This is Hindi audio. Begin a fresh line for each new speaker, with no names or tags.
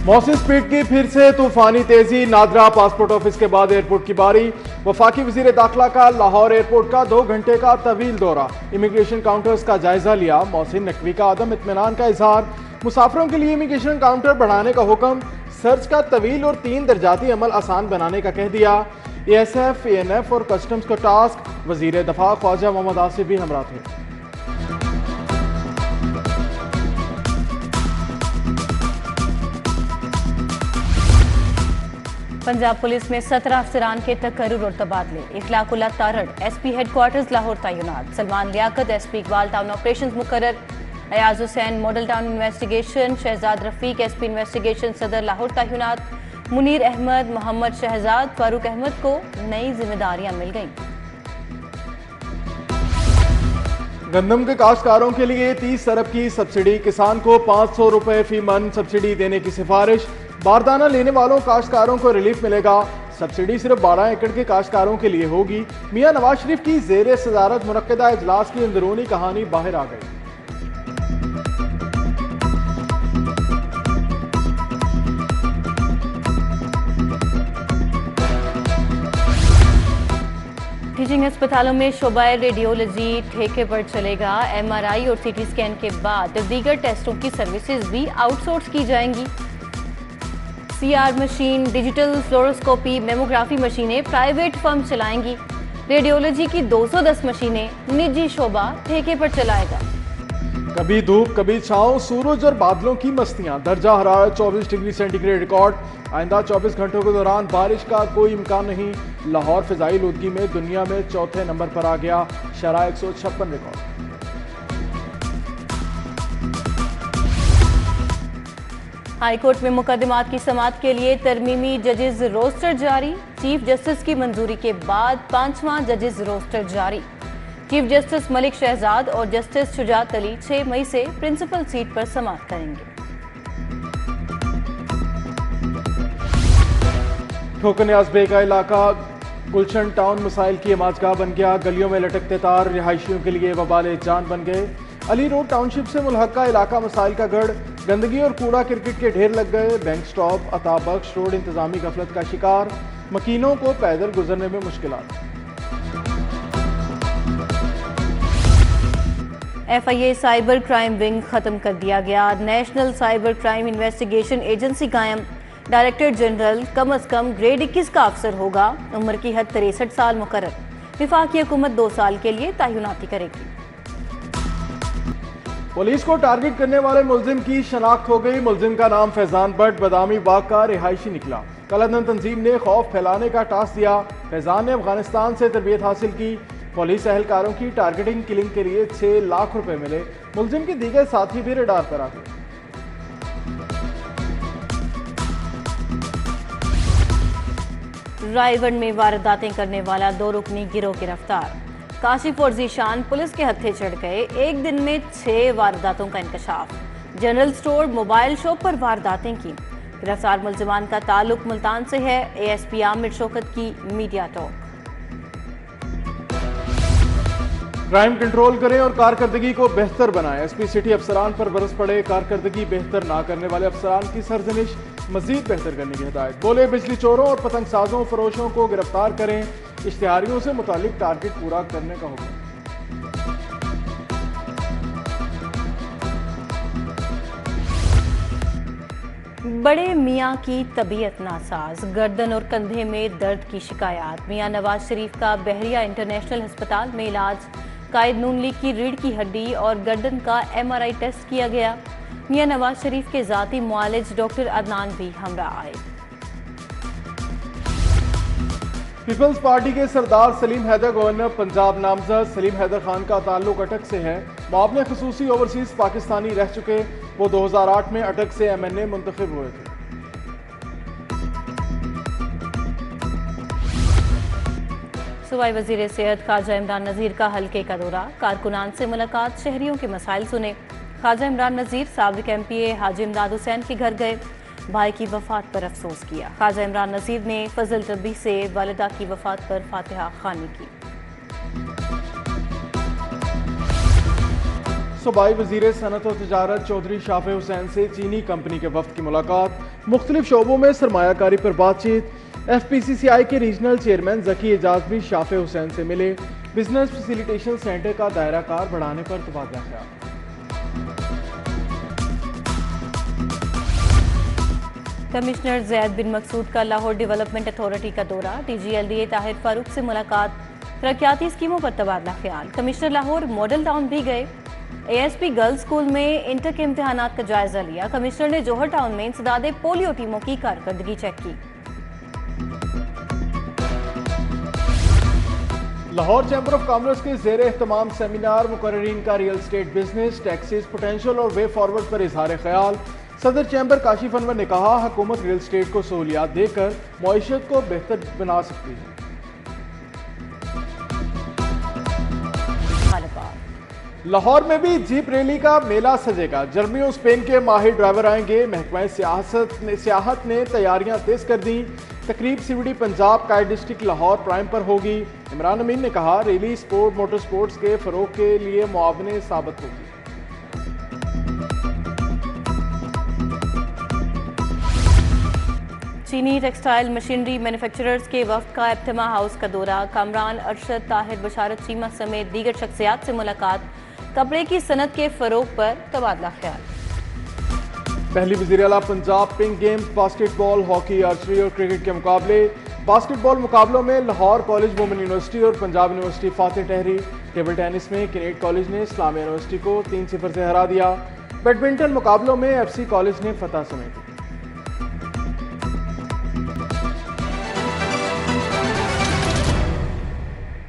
मौसम स्पीड की फिर से तूफानी तेजी, नादरा पासपोर्ट ऑफिस के बाद एयरपोर्ट की बारी। वफाकी वजीर दाखिला का लाहौर एयरपोर्ट का 2 घंटे का तवील दौरा, इमिग्रेशन काउंटर्स का जायजा लिया। मौसम नकवी का आदम इत्मीनान का इजहार, मुसाफिरों के लिए इमिग्रेशन काउंटर बढ़ाने का हुक्म, सर्च का तवील और 3 दर्जाती अमल आसान बनाने का कह दिया। ASF, ANF और कस्टम्स का टास्क, वजीर दफा ख्वाजा मोहम्मद आसिफ भी हमरा थे।
पंजाब पुलिस में 17 अफसरान के तकर्रुर और तबादले। इखलाकुल्लाह तारड़ SP हेडक्वार्टर्स लाहौर तैनात। Salman Liaquat SP Iqbal town operation मुकर्रर। Ayaz Hussain model town investigation. Shahzad Rafiq SP investigation Saddar Lahore तैनात। मुनीर अहमद, मोहम्मद शहजाद, फारूक अहमद को नई जिम्मेदारियां मिल गईं।
गंदम के काश्तकारों के लिए 30 अरब की सब्सिडी, किसान को 500 रुपए फी मन सब्सिडी देने की सिफारिश। बारदाना लेने वालों काश्तकारों को रिलीफ मिलेगा। सब्सिडी सिर्फ 12 एकड़ के काश्तकारों के लिए होगी। मियां नवाज शरीफ की जेर सदारत मुनक्किदा इजलास की अंदरूनी कहानी बाहर आ गई।
टीचिंग अस्पतालों में शोबा रेडियोलॉजी ठेके पर चलेगा। MRI और CT स्कैन के बाद दीगर टेस्टों की सर्विसेज भी आउटसोर्स की जाएंगी। CR machine, digital fluoroscopy, mammography मशीनें प्राइवेट फर्म चलाएंगी। रेडियोलॉजी की 210 मशीनें निजी शोबा ठेके पर चलाएगा।
कभी धूप कभी छांव, सूरज और बादलों की मस्तियां। दर्जा हरारत 24 डिग्री सेंटीग्रेड रिकॉर्ड। आइंदा 24 घंटों के दौरान बारिश का कोई इम्कान नहीं। लाहौर फिजाई आलूदगी में दुनिया में चौथे नंबर पर आ गया। शरह 156 रिकॉर्ड।
हाईकोर्ट में मुकदमात की समाअत के लिए तरमीमी जजेस रोस्टर जारी। चीफ जस्टिस की मंजूरी के बाद 5वां जजेस रोस्टर जारी। चीफ जस्टिस मलिक शहजाद और जस्टिस शुजात अली 6 मई से प्रिंसिपल सीट पर समाअत करेंगे।
ठोकर न्याज़ का इलाका गुलशन टाउन मसाइल की अमाजगाह बन गया। गलियों में लटकते तार रिहायशियों के लिए वबाल जान बन गए। अली रोड टाउनशिप से मुल्हका इलाका मसाइल का गढ़। गंदगी और कूड़ा क्रिकेट के ढेर लग गए। बैंक स्टॉप अताबख्श रोड इंतजामी गफलत का शिकार। मकीनों को पैदल गुजरने में मुश्किलात।
FIA साइबर क्राइम विंग खत्म कर दिया गया। National cyber crime investigation agency कायम। डायरेक्टर जनरल कम अज कम ग्रेड 21 का अफसर होगा। उम्र की हद 63 साल मुकर्रर। विफाकी हुकूमत 2 साल के लिए तैनाती करेगी।
पुलिस को टारगेट करने वाले मुलजिम की शनाख्त हो गई। मुलजिम का नाम फैजान भट्ट बदामी बाग का रिहायशी निकला। कलादन तंजीम ने खौफ फैलाने का टास्क दिया। फैजान ने अफगानिस्तान से तरबियत हासिल की। पुलिस एहलकारों की टारगेटिंग किलिंग के लिए 6 लाख रुपए मिले। मुलजिम के दीगर साथी भी रडार पर आ गए।
रायगढ़ में वारदातें करने वाला 2 रुकनी गिरोह गिरफ्तार। काशिफ और जीशान पुलिस के हत्थे चढ़ गए। एक दिन में 6 वारदातों का इंकशाफ। जनरल स्टोर, मोबाइल शॉप पर वारदातें की। गिरफ्तार मुलजिमान का ताल्लुक मुल्तान से है। ASP आमिर शौकत की मीडिया टॉक।
क्राइम कंट्रोल करें और कारकर्दगी को बेहतर बनाएं। SP सिटी अफसरान पर बरस पड़े। कारकर्दगी बेहतर ना करने वाले अफसरान की सरजनिश, मजीद बेहतर करने की हिदायत। बोले बिजली चोरों और पतंगसाजों फरोशों को गिरफ्तार करें। इश्तिहारियों से मुतालिक टारगेट पूरा करने का हुक्म।
बड़े मियाँ की तबीयत नासाज, गर्दन और कंधे में दर्द की शिकायत। मियाँ नवाज शरीफ का बहरिया इंटरनेशनल अस्पताल में इलाज। कायद नून लीग की रीढ़ की हड्डी और गर्दन का MRI टेस्ट किया गया। मियाँ नवाज शरीफ के जाती मुआलिज डॉक्टर अदनान भी हमरा आए।
पीपल्स पार्टी के सरदार सलीम हैदर गवर्नर पंजाब नामजद। सलीम हैदर खान का ताल्लुक अटक से है। मुआवने खसूसी ओवरसीज पाकिस्तानी रह चुके। वो 2008 में अटक से MNA मुंतखब हुए थे।
सूबाई वजीर सेहत ख्वाजा इमरान नज़ीर का हल्के का दौरा। कारकुनान से मुलाकात, शहरियों के मसाइल सुने। ख्वाजा इमरान नज़ीर साबिक MPA हाजी इमदाद हुसैन के घर गए। भाई की वफात पर अफसोस किया। ख्वाजा इमरान नज़ीर ने फजल रब्बी से वालिदा की वफात पर फातिहा खानी की।
सूबाई वजीर सनत और तजारत चौधरी शाफे हुसैन से चीनी कंपनी के वफ्द की मुलाकात, मुख्तलिफ शोबों में सरमायाकारी पर बातचीत। FPCCI के रीजनल चेयरमैन जकी एजाज भी शाफे हुसैन से मिले। बिजनेस फैसिलिटेशन सेंटर का दायरा कार बढ़ाने पर तबादला ख्याल।
कमिश्नर जैद बिन मकसूद का लाहौर डेवलपमेंट अथॉरिटी का दौरा, DG LDA ताहिर फारूक से मुलाकात, तरक्याती स्कीमों पर तबादला ख्याल। कमिश्नर लाहौर मॉडल टाउन भी गए। ASP गर्ल्स स्कूल में इंटर के इम्तिहानात का जायजा लिया। कमिश्नर ने जौहर टाउन में इंसदादे पोलियो टीमों की कारकर्दगी चेक की।
लाहौर चैम्बर ऑफ कॉमर्स के ज़ेर एहतमाम सेमिनार, मुकर्रीन का real estate business, taxes, potential और वे फॉरवर्ड पर इजहार ख्याल। सदर चैम्बर काशिफ अनवर ने कहा, हुकूमत रियल स्टेट को सहूलियात देकर मईशत को बेहतर बना सकती है। लाहौर में भी जीप रैली का मेला सजेगा। जर्मनी और स्पेन के माहिर ड्राइवर आएंगे। महकमा सियाहत ने तैयारियां तेज कर दी। तकरीब CBD Punjab kite district Lahore prime पर होगी। इमरान अमीन ने कहा, रैली स्पोर्ट मोटर स्पोर्ट्स के फरोग के लिए मुआवने साबित होगी।
चीनी टेक्सटाइल मशीनरी मैन्युफैक्चरर्स के वफ्द का इब्तिमा हाउस का दौरा, कामरान, अरशद, ताहिर, बशारत चीमा समेत दीगर शख्सियात से मुलाकात, कपड़े की सनत के फरोग पर तबादला ख्याल।
पहली वज़ीर आला Punjab pink games, basketball, hockey, archery और क्रिकेट के मुकाबले। बास्केटबॉल मुकाबलों में लाहौर कॉलेज वुमेन यूनिवर्सिटी और पंजाब यूनिवर्सिटी फातेह ठहरी। टेबल टेनिस में किनेट कॉलेज ने इस्लामिया यूनिवर्सिटी को 3-0 से हरा दिया। बैडमिंटन मुकाबलों में FC कॉलेज ने फतह समेटी।